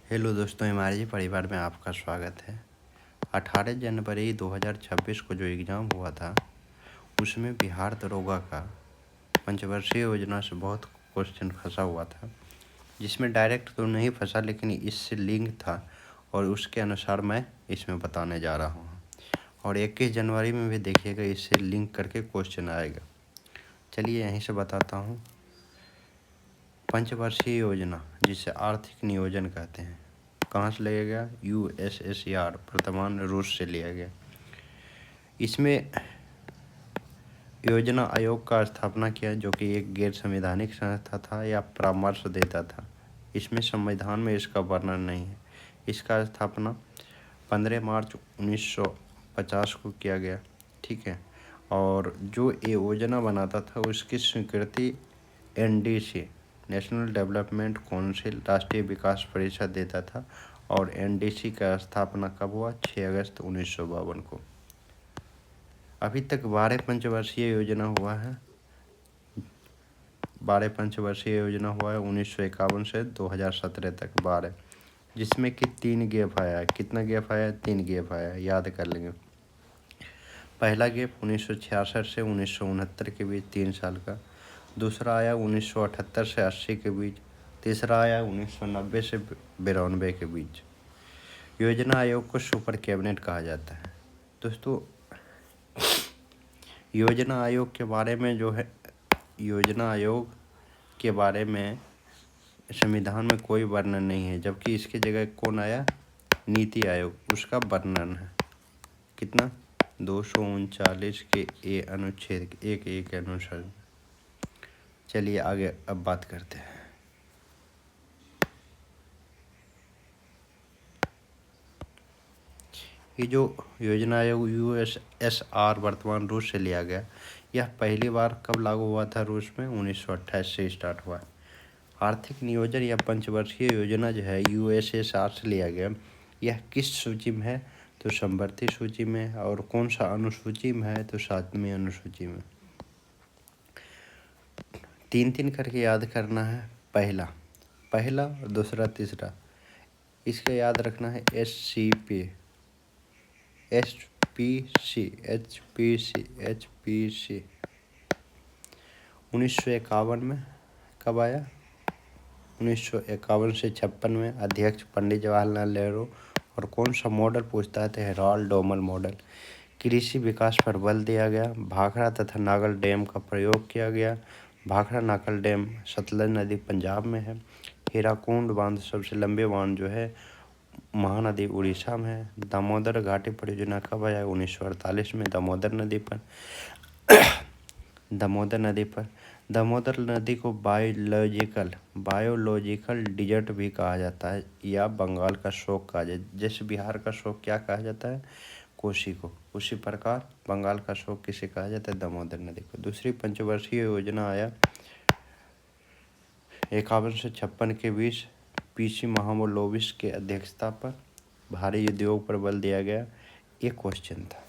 Hello दोस्तों, हमारे परिवार में आपका स्वागत है। 18 जनवरी 2026 को जो एग्ज़ाम हुआ था उसमें बिहार दरोगा का पंचवर्षीय योजना से बहुत क्वेश्चन फंसा हुआ था, जिसमें डायरेक्ट तो नहीं फंसा लेकिन इससे लिंक था और उसके अनुसार मैं इसमें बताने जा रहा हूँ। और 21 जनवरी में भी देखिएगा, इससे लिंक करके क्वेश्चन आएगा। चलिए यहीं से बताता हूँ। पंचवर्षीय योजना, जिसे आर्थिक नियोजन कहते हैं, कहाँ से लिया गया? USSR वर्तमान रूस से लिया गया। इसमें योजना आयोग का स्थापना किया, जो कि एक गैर संवैधानिक संस्था था या परामर्श देता था। इसमें संविधान में इसका वर्णन नहीं है। इसका स्थापना 15 मार्च 1950 को किया गया। ठीक है। और जो ये योजना बनाता था उसकी स्वीकृति NDC, नेशनल डेवलपमेंट काउंसिल, राष्ट्रीय विकास परिषद देता था। और NDC का स्थापना कब हुआ? 6 अगस्त 1952 को। अभी तक 12 पंचवर्षीय योजना हुआ है। 12 पंचवर्षीय योजना हुआ है 1951 से 2017 तक 12, जिसमें कि 3 गैप आया है। कितना गैप आया? 3 गैप आया है, याद कर लेंगे। पहला गैप 1966 से 1969 के बीच 3 साल का। दूसरा आया 1978 से 80 के बीच। तीसरा आया 1990 से 92 के बीच। योजना आयोग को सुपर कैबिनेट कहा जाता है। दोस्तों, योजना आयोग के बारे में जो है, योजना आयोग के बारे में संविधान में कोई वर्णन नहीं है, जबकि इसकी जगह कौन आया? नीति आयोग, उसका वर्णन है। कितना? 239 के ए अनुच्छेद 1 के अनुसार। चलिए आगे अब बात करते हैं। ये जो योजना आयोग USSR वर्तमान रूस से लिया गया, यह पहली बार कब लागू हुआ था रूस में? 1928 से स्टार्ट हुआ। आर्थिक नियोजन या पंचवर्षीय योजना जो है USSR से लिया गया, यह किस सूची में है? तो समवर्ती सूची में। और कौन सा अनुसूची में है? तो 7वीं अनुसूची में। 3 करके याद करना है। पहला और दूसरा तीसरा, इसका याद रखना है। SCP, HPC, HPC, HPC। 1951 में कब आया? 1951 से 56 में। अध्यक्ष पंडित जवाहरलाल नेहरू। और कौन सा मॉडल पूछता है? तो हेराल्ड डोमल मॉडल। कृषि विकास पर बल दिया गया। भाखड़ा तथा नागल डैम का प्रयोग किया गया। भाखड़ा नागल डैम सतलज नदी पंजाब में है। हीराकुंड बांध, सबसे लंबे बांध जो है, महानदी उड़ीसा में है। दामोदर घाटी परियोजना कब आया? 1948 में, दामोदर नदी पर। दामोदर नदी को बायोलॉजिकल डिजर्ट भी कहा जाता है, या बंगाल का शोक कहा जाता है। जैसे बिहार का शोक क्या कहा जाता है? कोसी को। उसी प्रकार बंगाल का शोक किसे कहा जाता है? दामोदर नदी को। दूसरी पंचवर्षीय योजना आया 51 से 56 के बीच, PC महामोलोविस के अध्यक्षता पर। भारी उद्योग पर बल दिया गया। एक क्वेश्चन था,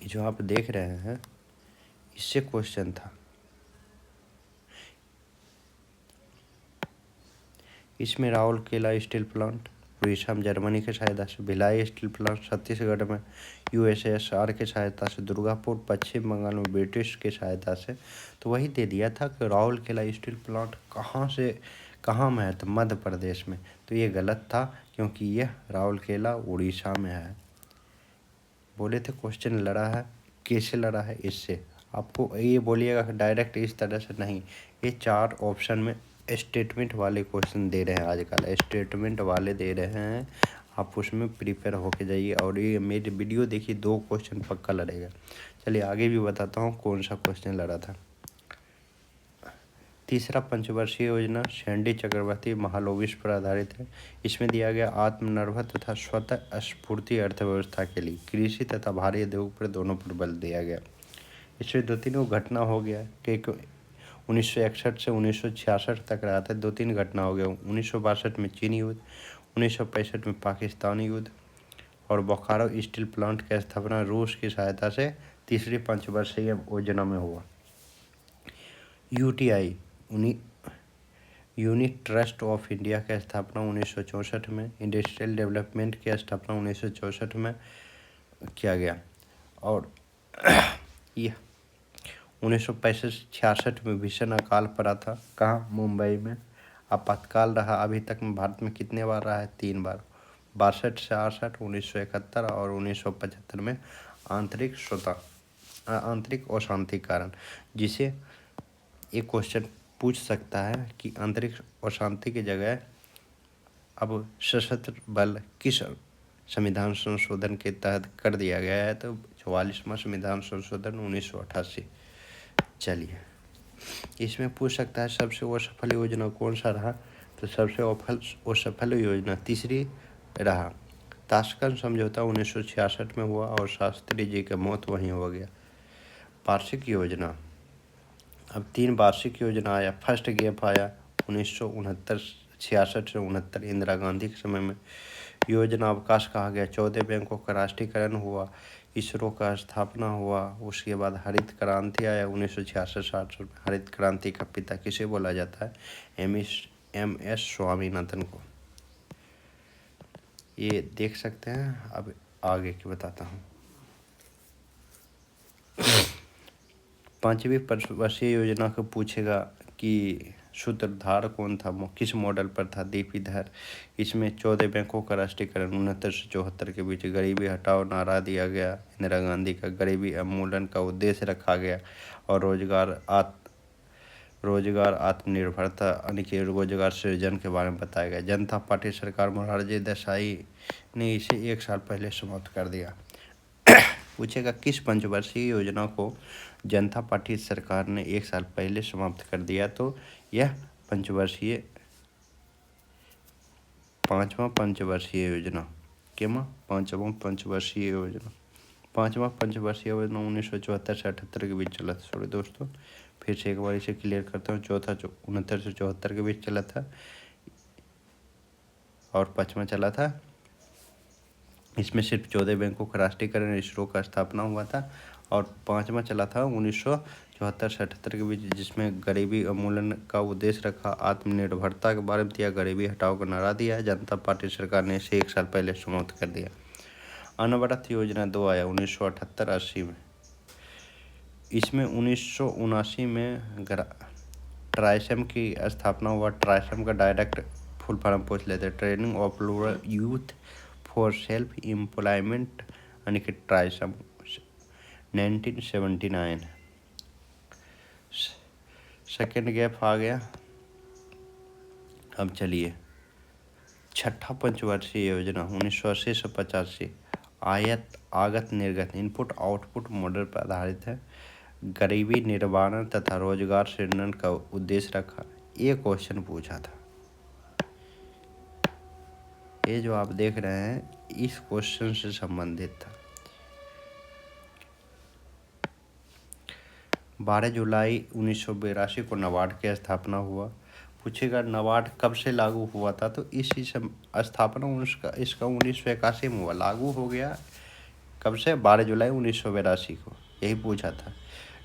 ये जो आप देख रहे हैं, इससे क्वेश्चन था। इसमें राउरकेला स्टील प्लांट उड़ीसा में जर्मनी की सहायता से, भिलाई स्टील प्लांट छत्तीसगढ़ में USSR की सहायता से, दुर्गापुर पश्चिम बंगाल में ब्रिटिश की सहायता से। तो वही दे दिया था कि राउरकेला स्टील प्लांट कहाँ में है? तो मध्य प्रदेश में। तो ये गलत था, क्योंकि यह राउरकेला उड़ीसा में है। बोले थे क्वेश्चन लड़ा है, कैसे लड़ा है? इससे आपको ये बोलिएगा डायरेक्ट इस तरह से नहीं। ये 4 ऑप्शन में स्टेटमेंट वाले क्वेश्चन दे रहे हैं, आजकल स्टेटमेंट वाले दे रहे हैं। आप उसमें प्रिपेयर होके जाइए, और ये मेरी वीडियो देखिए, 2 क्वेश्चन पक्का लड़ेगा। चलिए आगे भी बताता हूँ कौन सा क्वेश्चन लड़ा था। तीसरा पंचवर्षीय योजना सैंडी चक्रवर्ती महालोविस पर आधारित है। इसमें दिया गया आत्मनिर्भर तथा स्वतः स्फूर्ति अर्थव्यवस्था के लिए कृषि तथा भारी उद्योग पर दोनों पर बल दिया गया। इसमें 2-3 घटना हो गया कि 1961 से 1966 तक रहा था। 2-3 घटना हो गया। 1962 में चीनी युद्ध, 1965 में पाकिस्तानी युद्ध, और बोकारो स्टील प्लांट की स्थापना रूस की सहायता से तीसरी पंचवर्षीय योजना में हुआ। UTI unit trust of India की स्थापना 1964 में, इंडस्ट्रियल डेवलपमेंट की स्थापना 1964 में किया गया। और यह 1965-66 में भीषण अकाल पड़ा था। कहाँ? मुंबई में। आपातकाल रहा अभी तक में भारत में कितने बार रहा है? 3 बार, 62 से 68, 1971 और 1975 में आंतरिक अशांति कारण। जिसे एक क्वेश्चन पूछ सकता है कि आंतरिक अशांति की जगह अब सशस्त्र बल किस संविधान संशोधन के तहत कर दिया गया है? तो 44वां संविधान संशोधन 1988। चलिए, इसमें पूछ सकता है सबसे असफल योजना कौन सा रहा? तो सबसे असफल योजना तीसरी रहा। ताशकंद समझौता 1966 में हुआ और शास्त्री जी की मौत वहीं हो गया। वार्षिक योजना, अब 3 वार्षिक योजना आया। फर्स्ट गैप आया 1966 से 69, इंदिरा गांधी के समय में। योजना अवकाश कहा गया। 14 बैंकों का राष्ट्रीयकरण हुआ, इसरो का स्थापना हुआ। उसके बाद हरित क्रांति आया 1966-67 में। हरित क्रांति का पिता किसे बोला जाता है? एम एस स्वामीनाथन को। ये देख सकते हैं। अब आगे की बताता हूँ। 5वीं पंचवर्षीय योजना को पूछेगा कि सूत्रधार कौन था, किस मॉडल पर था? दीपीधर। इसमें 14 बैंकों का राष्ट्रीयकरण 69 से 74 के बीच। गरीबी हटाओ नारा दिया गया इंदिरा गांधी का। गरीबी उन्मूलन का उद्देश्य रखा गया और रोजगार आत्मनिर्भरता यानी कि रोजगार सृजन के बारे में बताया गया। जनता पार्टी सरकार मोरारजी देसाई ने इसे 1 साल पहले समाप्त कर दिया। पूछेगा किस पंचवर्षीय योजना को जनता पार्टी सरकार ने 1 साल पहले समाप्त कर दिया? तो यह पांचवा पंचवर्षीय योजना। पांचवा पंचवर्षीय योजना 1974 से 78 के बीच चला था। सॉरी दोस्तों, फिर से एक बार इसे क्लियर करता हूँ। चौथा 69 से 74 के बीच चला था और 5वां चला था। इसमें सिर्फ 14 बैंकों का राष्ट्रीयकरण, इसरो का स्थापना हुआ था। और 5वां चला था 1974 से 78 के बीच, जिसमें गरीबी उन्मूलन का उद्देश्य रखा, आत्मनिर्भरता के बारे में दिया, गरीबी हटाओ का नारा दिया। जनता पार्टी सरकार ने इसे 1 साल पहले समाप्त कर दिया। अनवरत योजना 2 आया 1978-80 में। इसमें 1979 में ट्राइसम की स्थापना हुआ। ट्राइसम का डायरेक्ट फुल फॉर्म पूछ लेते हैं। Training of rural youth for self employment यानी कि ट्राइसम 1979। सेकेंड गैप आ गया। अब चलिए, छठा पंचवर्षीय योजना 1980 से 85 आगत निर्गत इनपुट आउटपुट मॉडल पर आधारित है। गरीबी निर्वारण तथा रोजगार सृजन का उद्देश्य रखा। ये क्वेश्चन पूछा था। ये जो आप देख रहे हैं इस क्वेश्चन से संबंधित था। 12 जुलाई 1982 को नाबार्ड की स्थापना हुआ। पूछेगा नाबार्ड कब से लागू हुआ था? तो इसी स्थापना इसका 1981 में हुआ। लागू हो गया कब से? 12 जुलाई 1982 को। यही पूछा था।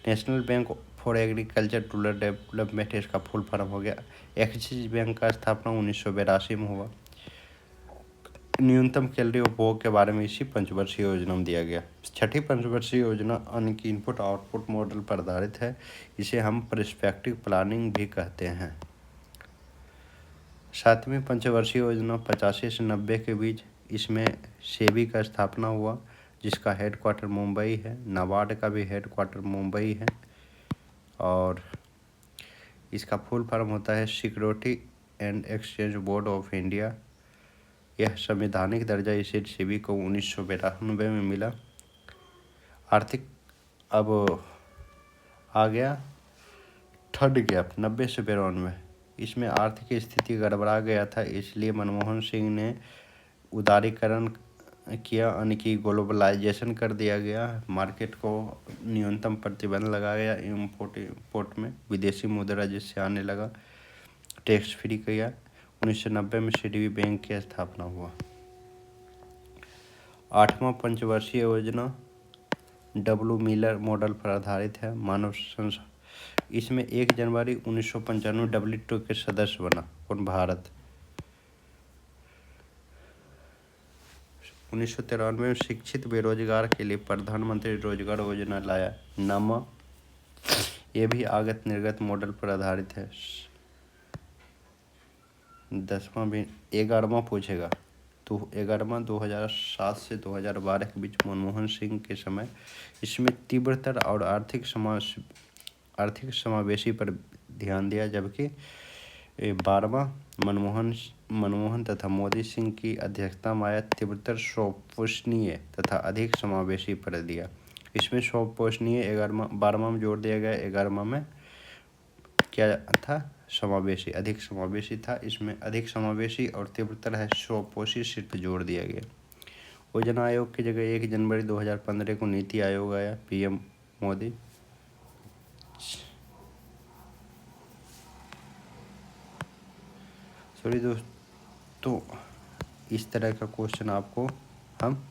National bank for agriculture rural development इसका फुल फॉर्म हो गया। एक्सिस बैंक का स्थापना 1982 में हुआ। न्यूनतम कैलोरी उपभोग के बारे में इसी पंचवर्षीय योजना में दिया गया। छठी पंचवर्षीय योजना अन्य की इनपुट आउटपुट मॉडल पर आधारित है। इसे हम पर्सपेक्टिव प्लानिंग भी कहते हैं। 7वीं पंचवर्षीय योजना 85 से 90 के बीच। इसमें सेबी का स्थापना हुआ, जिसका हेडक्वार्टर मुंबई है। नाबार्ड का भी हेडक्वार्टर मुंबई है और इसका फुल फॉर्म होता है security and exchange board of India. यह संवैधानिक दर्जा इसे सेबी को 1992 में मिला। आर्थिक, अब आ गया थर्ड गैप 90 से 92। इसमें आर्थिक स्थिति गड़बड़ा गया था, इसलिए मनमोहन सिंह ने उदारीकरण किया यानी कि ग्लोबलाइजेशन कर दिया गया। मार्केट को न्यूनतम प्रतिबंध लगाया गया इम्पोर्ट में, विदेशी मुद्रा जिससे आने लगा। टैक्स फ्री किया। 1990 में सिडबी बैंक की स्थापना हुआ। 8वां पंचवर्षीय योजना डब्ल्यू मिलर मॉडल पर आधारित है। इसमें 1 जनवरी 1995 WTO के सदस्य बना कौन? भारत। 1993 में शिक्षित बेरोजगार के लिए प्रधानमंत्री रोजगार योजना लाया, नामा। ये भी आगत निर्गत मॉडल पर आधारित है। 11वां पूछेगा तो 11वां 2007 से 2012 के बीच मनमोहन सिंह के समय इसमें तीव्रतर और आर्थिक समावेशी पर ध्यान दिया, जबकि 12वां मनमोहन तथा मोदी सिंह की अध्यक्षता में आया तीव्रतर स्वपोषणीय तथा अधिक समावेशी पर दिया। इसमें स्वपोषणीय 12वां में जोड़ दिया गया, 11वां में क्या था? समावेशी, अधिक समावेशी था। इसमें अधिक समावेशी और तीव्रतर है, स्वपोषी सिर्फ जोड़ दिया गया। योजना आयोग की जगह 1 जनवरी 2015 को नीति आयोग आया, PM मोदी। सॉरी दोस्तों, इस तरह का क्वेश्चन आपको हम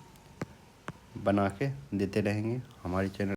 बना के देते रहेंगे हमारे चैनल।